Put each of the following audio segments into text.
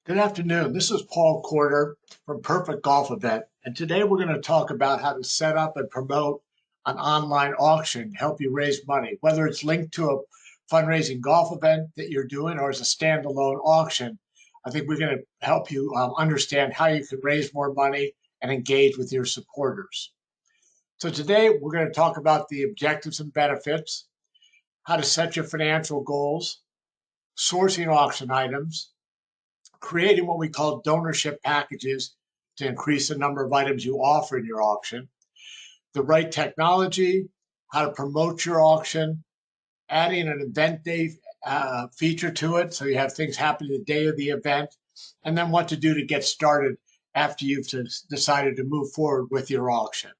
Good afternoon. This is Paul Corder from Perfect Golf Event, and today we're going to talk about how to set up and promote an online auction, help you raise money, whether it's linked to a fundraising golf event that you're doing or as a standalone auction. I think we're going to help you understand how you can raise more money and engage with your supporters. So today we're going to talk about the objectives and benefits, how to set your financial goals, sourcing auction items, creating what we call donorship packages to increase the number of items you offer in your auction, the right technology, how to promote your auction, adding an event day feature to it so you have things happen the day of the event, and then what to do to get started after you've decided to move forward with your auction.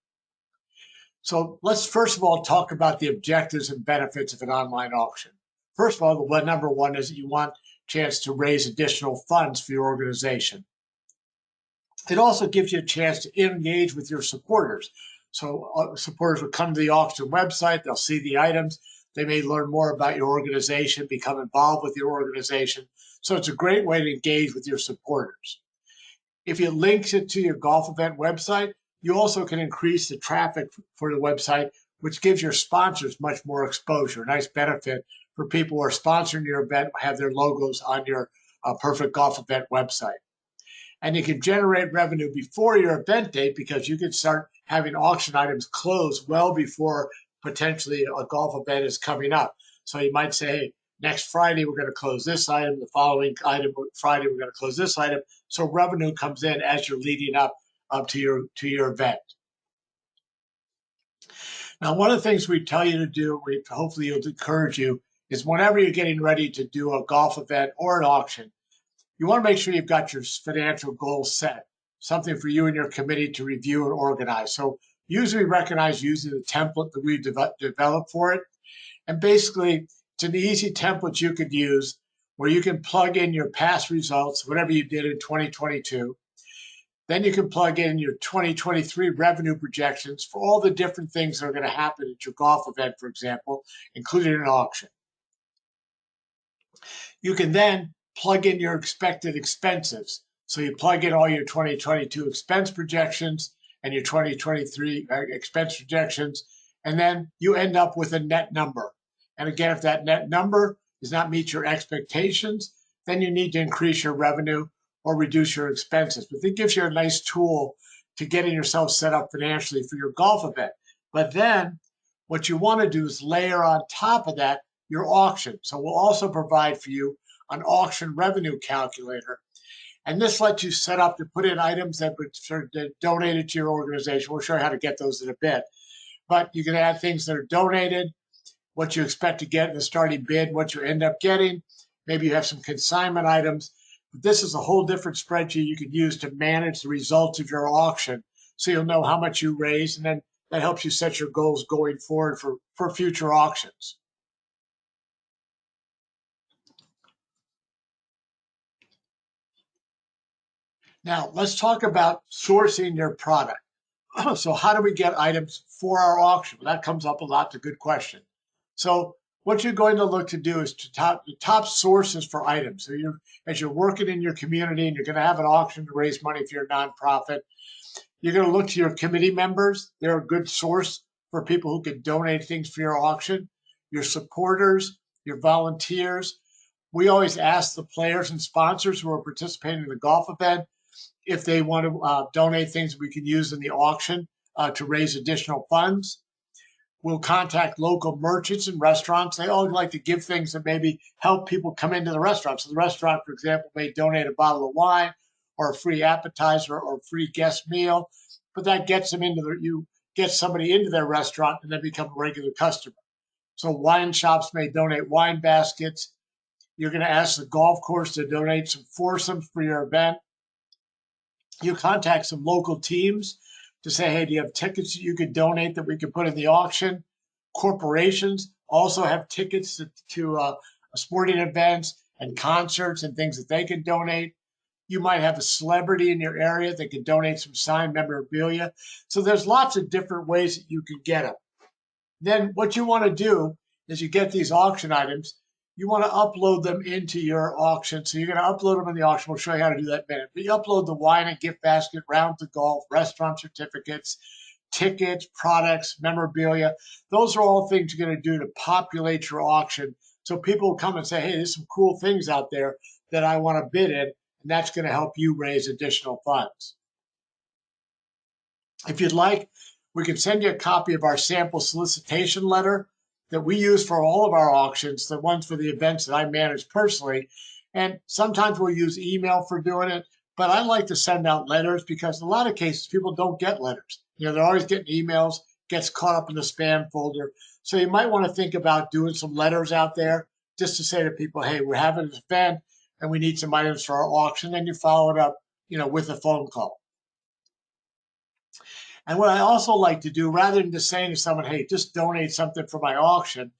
So let's first of all talk about the objectives and benefits of an online auction. First of all, the number one is that you want a chance to raise additional funds for your organization. It also gives you a chance to engage with your supporters. So supporters will come to the auction website, they'll see the items, they may learn more about your organization, become involved with your organization. So it's a great way to engage with your supporters. If you link it to your golf event website, you also can increase the traffic for the website, which gives your sponsors much more exposure. A nice benefit for people who are sponsoring your event, have their logos on your Perfect Golf Event website. And you can generate revenue before your event date because you can start having auction items close well before potentially a golf event is coming up. So you might say, hey, next Friday we're going to close this item, the following item Friday we're going to close this item. So revenue comes in as you're leading up to your event. Now, one of the things we tell you to do, hopefully you'll encourage you, is whenever you're getting ready to do a golf event or an auction, you want to make sure you've got your financial goals set, something for you and your committee to review and organize. So usually recognize using the template that we've developed for it. And basically, it's an easy template you could use where you can plug in your past results, whatever you did in 2022. Then you can plug in your 2023 revenue projections for all the different things that are going to happen at your golf event, for example, including an auction. You can then plug in your expected expenses. So you plug in all your 2022 expense projections and your 2023 expense projections, and then you end up with a net number. And again, if that net number does not meet your expectations, then you need to increase your revenue or reduce your expenses. But it gives you a nice tool to getting yourself set up financially for your golf event. But then what you want to do is layer on top of that your auction. So we'll also provide for you an auction revenue calculator. And this lets you set up to put in items that were donated to your organization. We'll show you how to get those in a bit. But you can add things that are donated, what you expect to get in the starting bid, what you end up getting. Maybe you have some consignment items. But this is a whole different spreadsheet you can use to manage the results of your auction. So you'll know how much you raise, and then that helps you set your goals going forward for future auctions. Now, let's talk about sourcing your product. So how do we get items for our auction? Well, that comes up a lot. It's a good question. So what you're going to look to do is to top sources for items. So as you're working in your community and you're going to have an auction to raise money for your nonprofit, you're going to look to your committee members. They're a good source for people who can donate things for your auction. Your supporters, your volunteers. We always ask the players and sponsors who are participating in the golf event if they want to donate things we can use in the auction to raise additional funds. We'll contact local merchants and restaurants. They all like to give things that maybe help people come into the restaurant. So the restaurant, for example, may donate a bottle of wine or a free appetizer or a free guest meal, but that gets them you get somebody into their restaurant and then become a regular customer. So wine shops may donate wine baskets. You're going to ask the golf course to donate some foursomes for your event. You contact some local teams to say, hey, do you have tickets that you could donate that we could put in the auction? Corporations also have tickets to sporting events and concerts and things that they can donate. You might have a celebrity in your area that can donate some signed memorabilia. So there's lots of different ways that you can get them. Then what you want to do is you get these auction items, you want to upload them into your auction. So you're going to upload them in the auction. We'll show you how to do that in a minute. But you upload the wine and gift basket, round to golf, restaurant certificates, tickets, products, memorabilia. Those are all things you're going to do to populate your auction. So people will come and say, hey, there's some cool things out there that I want to bid in. And that's going to help you raise additional funds. If you'd like, we can send you a copy of our sample solicitation letter that we use for all of our auctions, the ones for the events that I manage personally. And sometimes we'll use email for doing it, but I like to send out letters because in a lot of cases, people don't get letters. They're always getting emails, gets caught up in the spam folder. So you might want to think about doing some letters out there just to say to people, hey, we're having an event and we need some items for our auction. And you follow it up, with a phone call. And what I also like to do, rather than just saying to someone, hey, just donate something for my auction,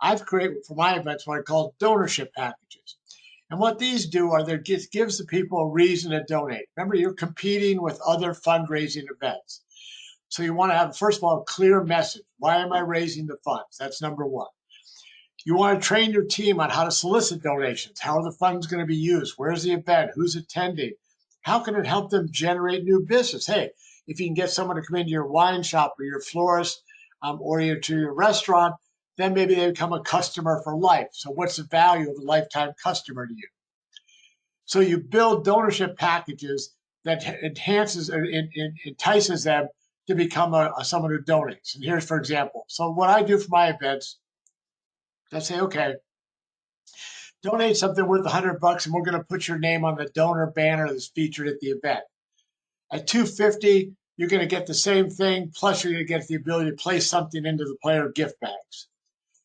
I've created for my events what I call donorship packages. And what these do are they gives the people a reason to donate. Remember, you're competing with other fundraising events. So you want to have, first of all, a clear message. Why am I raising the funds? That's number one. You want to train your team on how to solicit donations. How are the funds going to be used? Where's the event? Who's attending? How can it help them generate new business? Hey, if you can get someone to come into your wine shop or your florist or to your restaurant, then maybe they become a customer for life. So what's the value of a lifetime customer to you? So you build donorship packages that enhances and entices them to become someone who donates. And here's, for example, so what I do for my events, I say, okay, donate something worth $100 and we're going to put your name on the donor banner that's featured at the event. At $250, you're going to get the same thing, plus you're going to get the ability to place something into the player gift bags.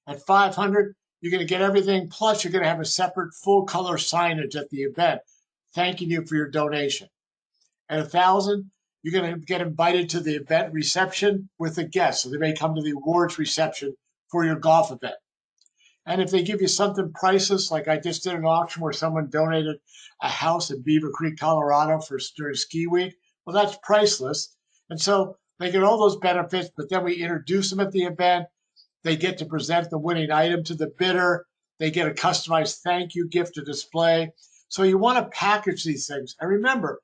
At $500, you're going to get everything, plus you're going to have a separate full color signage at the event thanking you for your donation. At $1,000, you're going to get invited to the event reception with a guest, so they may come to the awards reception for your golf event. And if they give you something priceless, like I just did an auction where someone donated a house in Beaver Creek, Colorado during ski week, well, that's priceless. And so they get all those benefits, but then we introduce them at the event. They get to present the winning item to the bidder. They get a customized thank you gift to display. So you want to package these things. And remember,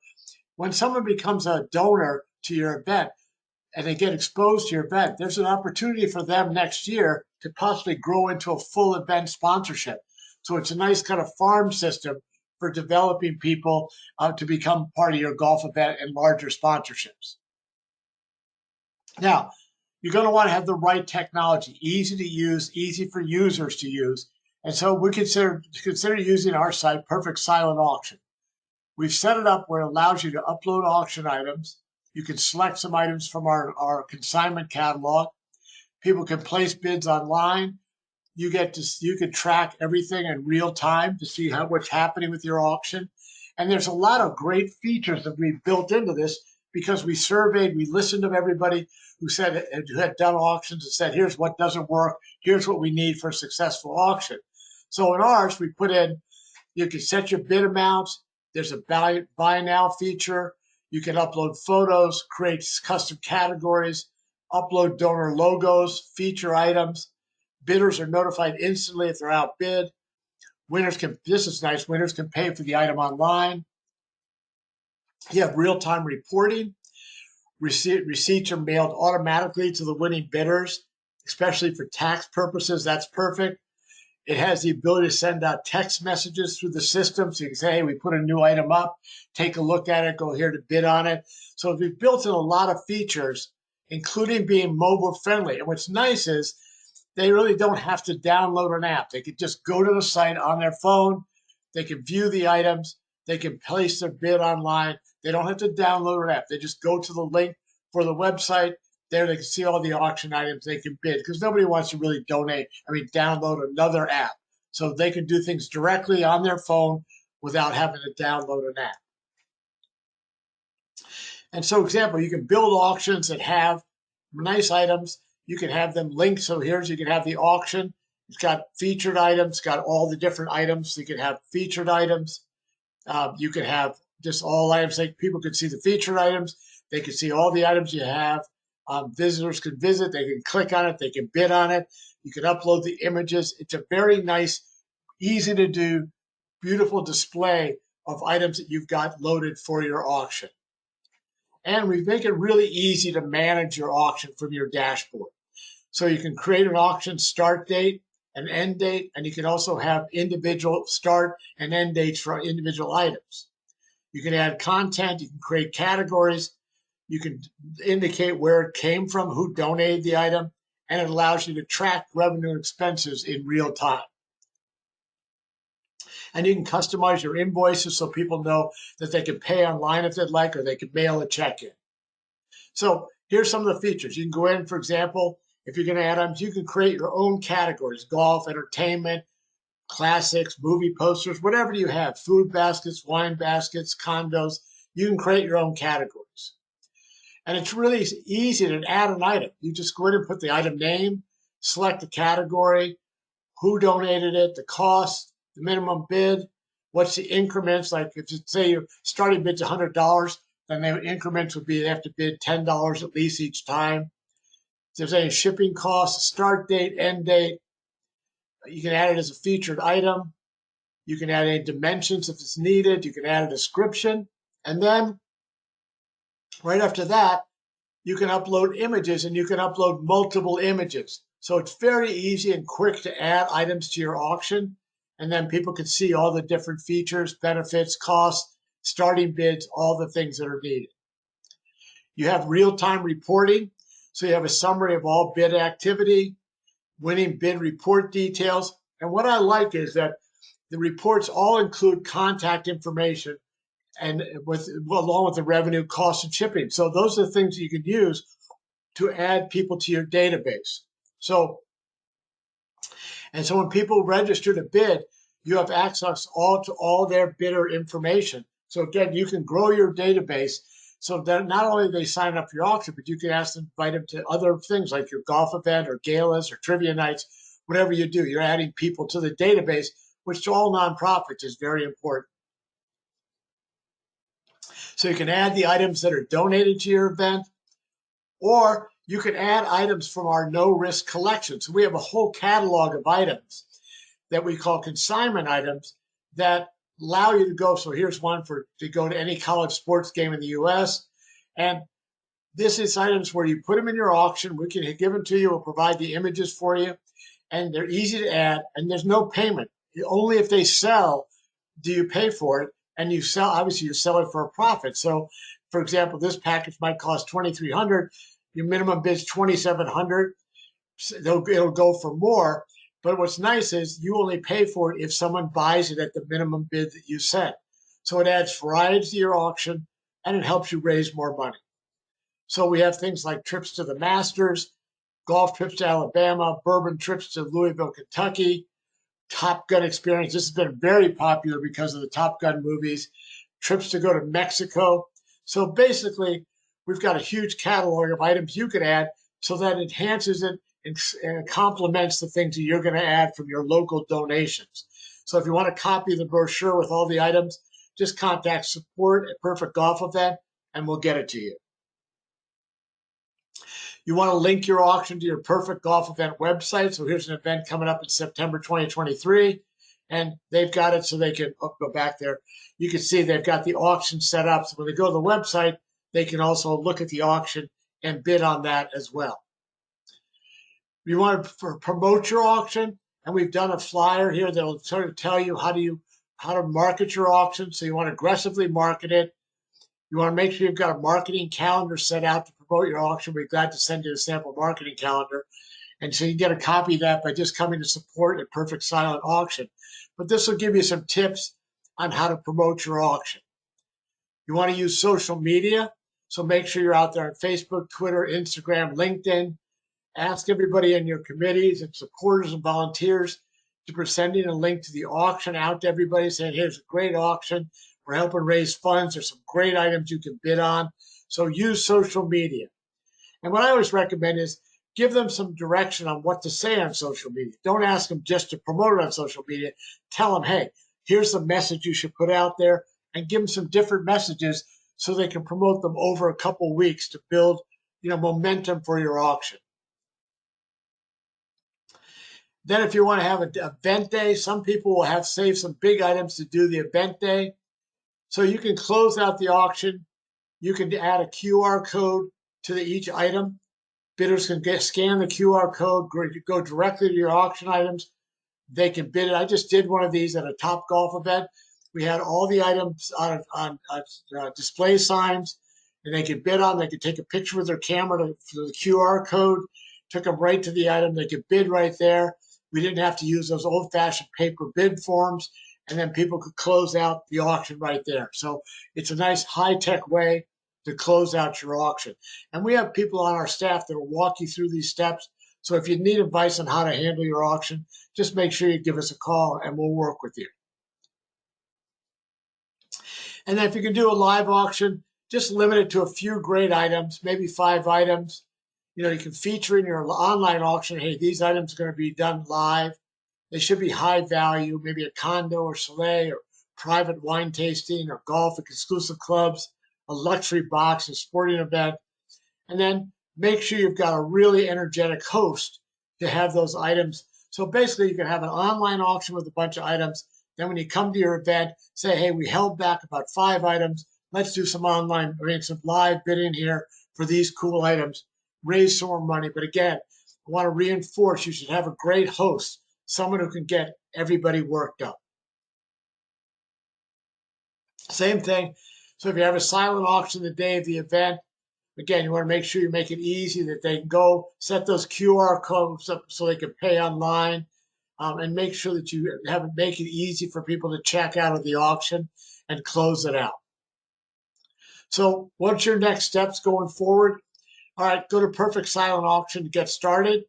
when someone becomes a donor to your event, and they get exposed to your event, there's an opportunity for them next year to possibly grow into a full event sponsorship. So it's a nice kind of farm system for developing people to become part of your golf event and larger sponsorships. Now, you're going to want to have the right technology, easy to use, easy for users to use. And so we consider using our site, Perfect Silent Auction. We've set it up where it allows you to upload auction items. You can select some items from our consignment catalog. People can place bids online. You can track everything in real time to see what's happening with your auction. And there's a lot of great features that we've built into this because we listened to everybody who had done auctions and said, here's what doesn't work, here's what we need for a successful auction. So in ours, we put in, you can set your bid amounts. There's a buy now feature. You can upload photos, create custom categories, upload donor logos, feature items. Bidders are notified instantly if they're outbid. This is nice, winners can pay for the item online. You have real-time reporting. Receipts are mailed automatically to the winning bidders, especially for tax purposes. That's perfect. It has the ability to send out text messages through the system. So you can say, hey, we put a new item up, take a look at it, go here to bid on it. So we've built in a lot of features, including being mobile friendly. And what's nice is they really don't have to download an app. They could just go to the site on their phone. They can view the items. They can place their bid online. They don't have to download an app. They just go to the link for the website. There they can see all the auction items they can bid because nobody wants to really download another app. So they can do things directly on their phone without having to download an app. And so, example, you can build auctions that have nice items. You can have them linked. So you can have the auction. It's got featured items, got all the different items. So you can have featured items. You can have just all items. Like people can see the featured items. They can see all the items you have. Visitors can visit. They can click on it. They can bid on it. You can upload the images. It's a very nice easy to do, beautiful display of items that you've got loaded for your auction. And we make it really easy to manage your auction from your dashboard. So you can create an auction start date, an end date, and you can also have individual start and end dates for individual items. You can add content, you can create categories, you can indicate where it came from, who donated the item, and it allows you to track revenue and expenses in real time. And you can customize your invoices so people know that they can pay online if they'd like, or they can mail a check in. So here's some of the features. You can go in, for example, if you're going to add items, you can create your own categories: golf, entertainment, classics, movie posters, whatever you have, food baskets, wine baskets, condos. You can create your own categories. And it's really easy to add an item. You just go in and put the item name, select the category, who donated it, the cost, the minimum bid, what's the increments. Like if you say your starting bid's $100, then the increments would be they have to bid $10 at least each time. If there's any shipping costs, start date, end date, you can add it as a featured item. You can add any dimensions if it's needed. You can add a description. And then right after that, you can upload images, and you can upload multiple images. So it's very easy and quick to add items to your auction. And then people can see all the different features, benefits, costs, starting bids, all the things that are needed. You have real-time reporting. So you have a summary of all bid activity, winning bid report details. And what I like is that the reports all include contact information and along with the revenue, cost, and shipping. So those are the things you can use to add people to your database. So when people register to bid, you have access to all their bidder information. So again, you can grow your database so that not only they sign up for your auction, but you can ask them, invite them to other things like your golf event or galas or trivia nights, whatever you do. You're adding people to the database, which to all nonprofits is very important. So you can add the items that are donated to your event, or you can add items from our no-risk collection. So we have a whole catalog of items that we call consignment items that allow you to go. So here's one to go to any college sports game in the U.S. And this is items where you put them in your auction. We can give them to you. We'll provide the images for you. And they're easy to add. And there's no payment. Only if they sell do you pay for it. And you sell, obviously, you sell it for a profit. So, for example, this package might cost $2,300. Your minimum bid's $2,700. It'll go for more. But what's nice is you only pay for it if someone buys it at the minimum bid that you set. So it adds variety to your auction, and it helps you raise more money. So we have things like trips to the Masters, golf trips to Alabama, bourbon trips to Louisville, Kentucky, Top Gun experience. This has been very popular because of the Top Gun movies, trips to go to Mexico. So basically, we've got a huge catalog of items you can add so that enhances it and complements the things that you're going to add from your local donations. So if you want a copy of the brochure with all the items, just contact support at Perfect Golf Event and we'll get it to you. You want to link your auction to your Perfect Golf Event website. So here's an event coming up in September 2023, and they've got it so they can go back there. You can see they've got the auction set up. So when they go to the website, they can also look at the auction and bid on that as well. You want to promote your auction, and we've done a flyer here that will sort of tell you how to market your auction. So you want to aggressively market it. You want to make sure you've got a marketing calendar set out to promote your auction. We're glad to send you a sample marketing calendar. And so you get a copy of that by just coming to support at Perfect Silent Auction. But this will give you some tips on how to promote your auction. You want to use social media. So make sure you're out there on Facebook, Twitter, Instagram, LinkedIn. Ask everybody in your committees and supporters and volunteers to sending a link to the auction out to everybody saying, here's a great auction. We're helping raise funds. There's some great items you can bid on. So use social media. And what I always recommend is give them some direction on what to say on social media. Don't ask them just to promote it on social media. Tell them, hey, here's the message you should put out there, and give them some different messages so they can promote them over a couple weeks to build momentum for your auction. Then if you want to have an event day, some people will have save some big items to do the event day. So you can close out the auction. You can add a QR code to each item. Bidders can scan the QR code, go directly to your auction items. They can bid it. I just did one of these at a Top Golf event. We had all the items on display signs, and they could bid on. They could take a picture with their camera for the QR code, took them right to the item. They could bid right there. We didn't have to use those old-fashioned paper bid forms, and then people could close out the auction right there. So it's a nice high-tech way to close out your auction. And we have people on our staff that will walk you through these steps. So if you need advice on how to handle your auction, just make sure you give us a call and we'll work with you. And then if you can do a live auction, just limit it to a few great items, maybe 5 items. You can feature in your online auction, hey, these items are going to be done live. They should be high value, maybe a condo or chalet or private wine tasting or golf exclusive clubs, a luxury box, a sporting event. And then make sure you've got a really energetic host to have those items. So basically, you can have an online auction with a bunch of items. Then when you come to your event, say, hey, we held back about 5 items. Let's do some some live bidding here for these cool items, raise some more money. But again, I want to reinforce you should have a great host, someone who can get everybody worked up. Same thing. So if you have a silent auction the day of the event, again, you want to make sure you make it easy that they can go set those QR codes up so they can pay online, and make sure that you make it easy for people to check out of the auction and close it out. So what's your next steps going forward? All right, go to Perfect Silent Auction to get started.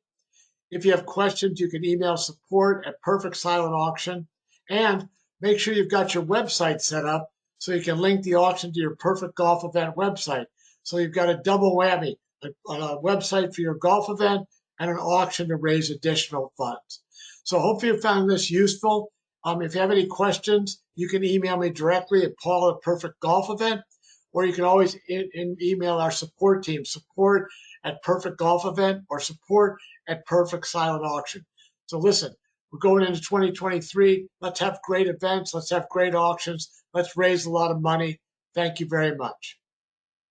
If you have questions, you can email support at Perfect Silent Auction. And make sure you've got your website set up so you can link the auction to your Perfect Golf Event website. So you've got a double whammy, a website for your golf event and an auction to raise additional funds. So hopefully you found this useful. If you have any questions, you can email me directly at Paul at Perfect Golf Event, or you can always email our support team, support at Perfect Golf Event or support at Perfect Silent Auction. So listen, we're going into 2023. Let's have great events. Let's have great auctions. Let's raise a lot of money. Thank you very much.